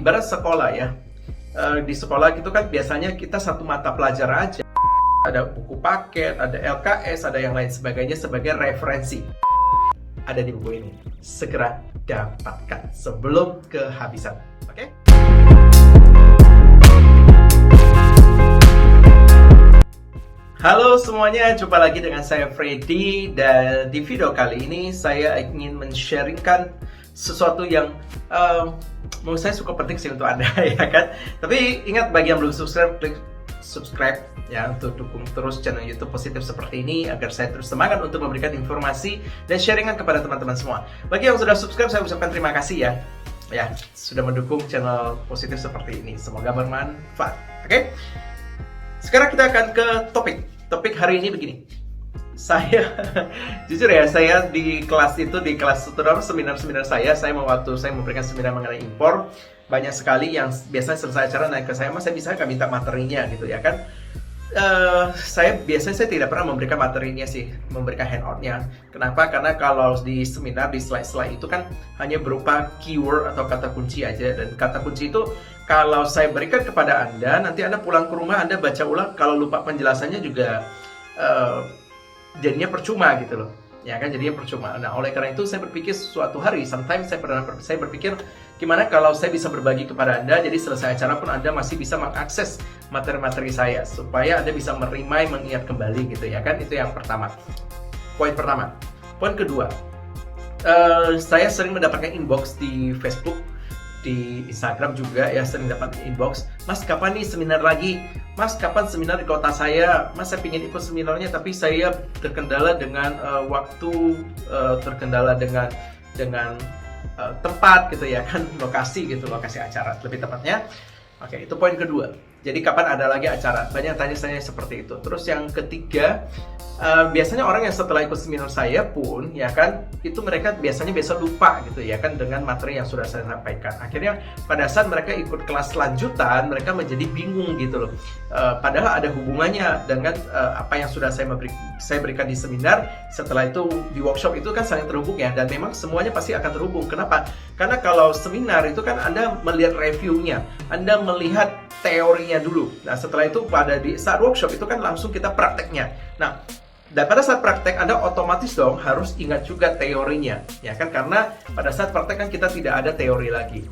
Ibarat sekolah ya, di sekolah gitu kan biasanya kita satu mata pelajaran aja, ada buku paket, ada LKS, ada yang lain sebagainya sebagai referensi. Ada di buku ini, segera dapatkan sebelum kehabisan, oke? Halo semuanya, jumpa lagi dengan saya Freddy, dan di video kali ini saya ingin men-sharingkan sesuatu yang menurut saya cukup penting sih untuk Anda ya kan. Tapi ingat, bagi yang belum subscribe, klik subscribe ya untuk dukung terus channel YouTube Positif seperti ini agar saya terus semangat untuk memberikan informasi dan sharingan kepada teman-teman semua. Bagi yang sudah subscribe, saya ucapkan terima kasih ya sudah mendukung channel Positif seperti ini. Semoga bermanfaat. Oke? Sekarang kita akan ke topik hari ini begini. Saya jujur ya, saya di kelas terutama seminar saya waktu saya memberikan seminar mengenai impor, banyak sekali yang biasanya selesai acara naik ke saya, Mas, saya bisa nggak minta materinya gitu ya kan. Saya biasanya tidak pernah memberikan materinya sih, memberikan handoutnya. Kenapa? Karena kalau di seminar, di slide-slide itu kan hanya berupa keyword atau kata kunci aja, dan kata kunci itu kalau saya berikan kepada Anda, nanti Anda pulang ke rumah, Anda baca ulang, kalau lupa penjelasannya juga jadinya percuma gitu loh, ya kan, jadinya percuma. Nah, oleh karena itu saya berpikir suatu hari, sometimes saya berpikir gimana kalau saya bisa berbagi kepada Anda, jadi selesai acara pun Anda masih bisa mengakses materi-materi saya, supaya Anda bisa mengingat kembali gitu ya kan. Itu yang pertama, poin pertama. Poin kedua, saya sering mendapatkan inbox di Facebook, di Instagram juga ya, sering dapat inbox, Mas kapan nih seminar lagi? Mas kapan seminar di kota saya? Mas saya ingin ikut seminarnya tapi saya terkendala dengan waktu, terkendala dengan tempat gitu ya kan, lokasi acara lebih tepatnya. Oke, itu poin kedua. Jadi kapan ada lagi acara? Banyak tanya saya seperti itu. Terus yang ketiga, biasanya orang yang setelah ikut seminar saya pun ya kan, itu mereka biasanya besok lupa gitu ya kan dengan materi yang sudah saya sampaikan. Akhirnya pada saat mereka ikut kelas lanjutan, mereka menjadi bingung gitu loh. Padahal ada hubungannya dengan apa yang sudah saya berikan di seminar. Setelah itu di workshop itu kan saling terhubung ya, dan memang semuanya pasti akan terhubung. Kenapa? Karena kalau seminar itu kan Anda melihat reviewnya, Anda melihat teorinya dulu. Nah, setelah itu di saat workshop itu kan langsung kita prakteknya. Nah, dan pada saat praktek Anda otomatis dong harus ingat juga teorinya, ya kan? Karena pada saat praktek kan kita tidak ada teori lagi.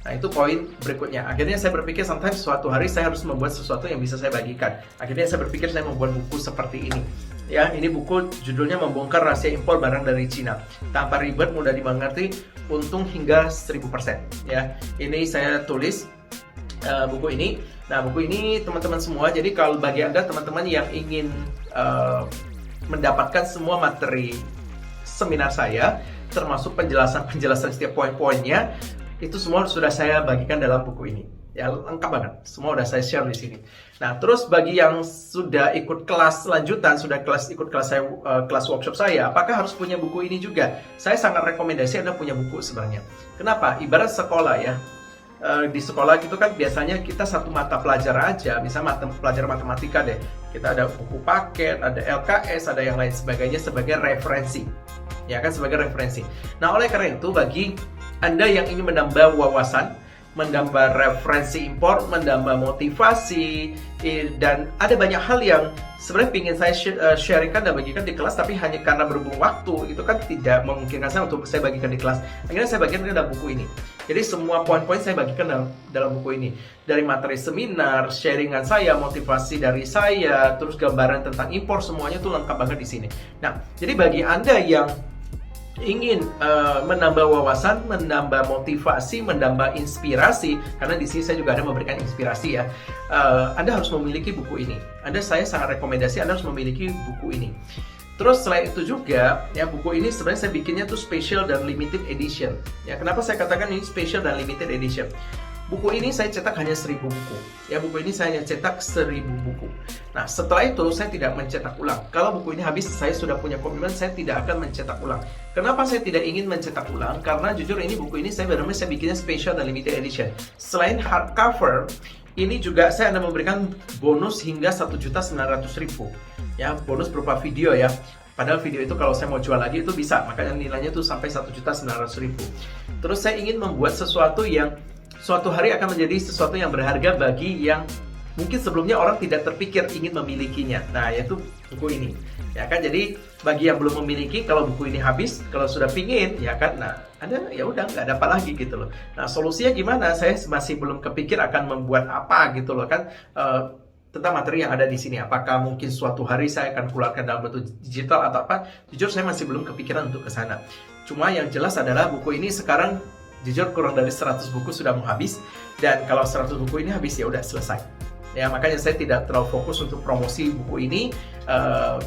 Nah, itu poin berikutnya. Akhirnya saya berpikir sometimes suatu hari saya harus membuat sesuatu yang bisa saya bagikan. Akhirnya saya berpikir saya membuat buku seperti ini. Ya, ini buku judulnya Membongkar Rahasia Impor Barang dari Cina. Tanpa ribet, mudah dimengerti, untung hingga 1000%. Ya, ini saya tulis buku ini. Nah, buku ini teman-teman semua, jadi kalau bagi Anda teman-teman yang ingin mendapatkan semua materi seminar saya, termasuk penjelasan setiap poin-poinnya, itu semua sudah saya bagikan dalam buku ini. Ya, lengkap banget. Semua sudah saya share di sini. Nah, terus bagi yang sudah ikut kelas lanjutan, ikut kelas workshop saya, apakah harus punya buku ini juga? Saya sangat rekomendasi Anda punya buku sebenarnya. Kenapa? Ibarat sekolah ya. Di sekolah gitu kan biasanya kita satu mata pelajaran aja, misalnya pelajaran matematika deh, kita ada buku paket, ada LKS, ada yang lain sebagainya sebagai referensi, ya kan, sebagai referensi. Nah, oleh karena itu bagi Anda yang ingin menambah wawasan, menambah referensi impor, menambah motivasi, dan ada banyak hal yang sebenarnya ingin saya sharingkan dan bagikan di kelas, tapi hanya karena berhubung waktu itu kan tidak memungkinkan saya untuk saya bagikan di kelas. Akhirnya saya bagikan dalam buku ini. Jadi semua poin-poin saya bagikan dalam buku ini. Dari materi seminar, sharingan saya, motivasi dari saya, terus gambaran tentang impor, semuanya tuh lengkap banget di sini. Nah, jadi bagi Anda yang ingin menambah wawasan, menambah motivasi, menambah inspirasi, karena di sini saya juga ada memberikan inspirasi ya, Anda harus memiliki buku ini. Saya sangat rekomendasi Anda harus memiliki buku ini. Terus selain itu juga ya, buku ini sebenarnya saya bikinnya tuh special dan limited edition. Ya, kenapa saya katakan ini special dan limited edition? Buku ini saya cetak hanya 1000 buku. Ya, buku ini saya hanya cetak 1000 buku. Nah, setelah itu saya tidak mencetak ulang. Kalau buku ini habis, saya sudah punya komitmen saya tidak akan mencetak ulang. Kenapa saya tidak ingin mencetak ulang? Karena jujur ini buku ini saya bikinnya special dan limited edition. Selain hardcover, ini juga saya akan memberikan bonus hingga 1.900.000. Ya, bonus berupa video ya. Padahal video itu kalau saya mau jual lagi itu bisa, makanya nilainya tuh sampai 1.900.000. Terus saya ingin membuat sesuatu yang suatu hari akan menjadi sesuatu yang berharga bagi yang mungkin sebelumnya orang tidak terpikir ingin memilikinya. Nah, yaitu buku ini. Ya kan, jadi bagi yang belum memiliki, kalau buku ini habis, kalau sudah pingin, ya kan, nah ada ya udah nggak ada apa lagi gitu loh. Nah, solusinya gimana? Saya masih belum kepikir akan membuat apa gitu loh kan. Tentang materi yang ada di sini, apakah mungkin suatu hari saya akan keluarkan dalam bentuk digital atau apa? Jujur saya masih belum kepikiran untuk ke sana. Cuma yang jelas adalah buku ini sekarang jujur kurang dari 100 buku sudah mau habis, dan kalau 100 buku ini habis ya udah selesai. Ya, makanya saya tidak terlalu fokus untuk promosi buku ini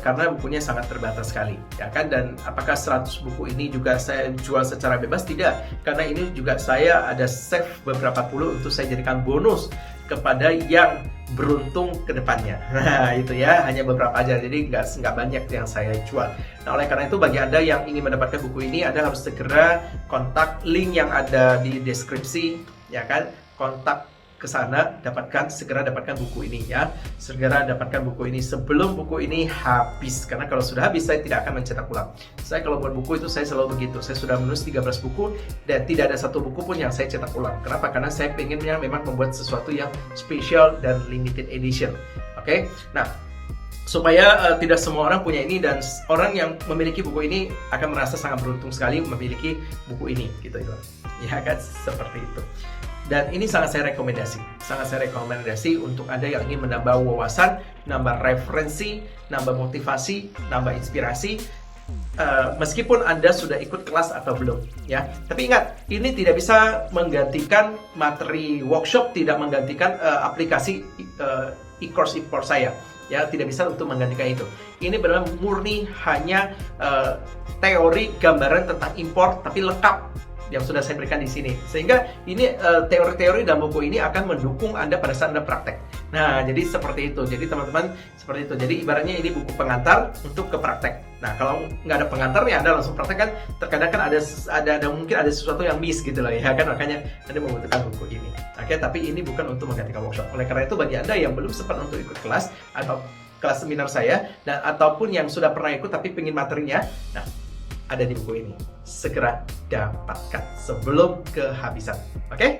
karena bukunya sangat terbatas sekali, ya kan. Dan apakah 100 buku ini juga saya jual secara bebas? Tidak, karena ini juga saya ada save beberapa puluh untuk saya jadikan bonus kepada yang beruntung ke depannya. Nah, itu ya, hanya beberapa aja, jadi nggak banyak yang saya jual. Nah, oleh karena itu bagi Anda yang ingin mendapatkan buku ini, Anda harus segera kontak link yang ada di deskripsi, ya kan. Kontak ke sana, segera dapatkan buku ini ya. Segera dapatkan buku ini sebelum buku ini habis. Karena kalau sudah habis, saya tidak akan mencetak ulang. Saya kalau buat buku itu saya selalu begitu. Saya sudah menulis 13 buku dan tidak ada satu buku pun yang saya cetak ulang. Kenapa? Karena saya pengennya memang membuat sesuatu yang special dan limited edition. Oke? Nah, supaya tidak semua orang punya ini, dan orang yang memiliki buku ini akan merasa sangat beruntung sekali memiliki buku ini gitu ya kan, seperti itu. Dan ini sangat saya rekomendasi untuk Anda yang ingin menambah wawasan, nambah referensi, nambah motivasi, nambah inspirasi, meskipun Anda sudah ikut kelas atau belum ya. Tapi ingat, ini tidak bisa menggantikan materi workshop, tidak menggantikan aplikasi e-course saya ya, tidak bisa untuk menggantikan itu. Ini benar murni hanya teori gambaran tentang impor, tapi lengkap yang sudah saya berikan di sini. Sehingga ini teori-teori dalam buku ini akan mendukung Anda pada saat Anda praktek. Nah, jadi seperti itu. Jadi teman-teman, seperti itu. Jadi ibaratnya ini buku pengantar untuk ke praktek. Nah, kalau nggak ada pengantarnya, Anda langsung praktek kan, terkadang kan ada mungkin ada sesuatu yang miss gitu loh ya kan, makanya Anda membutuhkan buku ini. Oke, tapi ini bukan untuk menggantikan workshop. Oleh karena itu bagi Anda yang belum sempat untuk ikut kelas atau kelas seminar saya, dan ataupun yang sudah pernah ikut tapi pengen materinya, nah, ada di buku ini. Segera dapatkan sebelum kehabisan. Oke?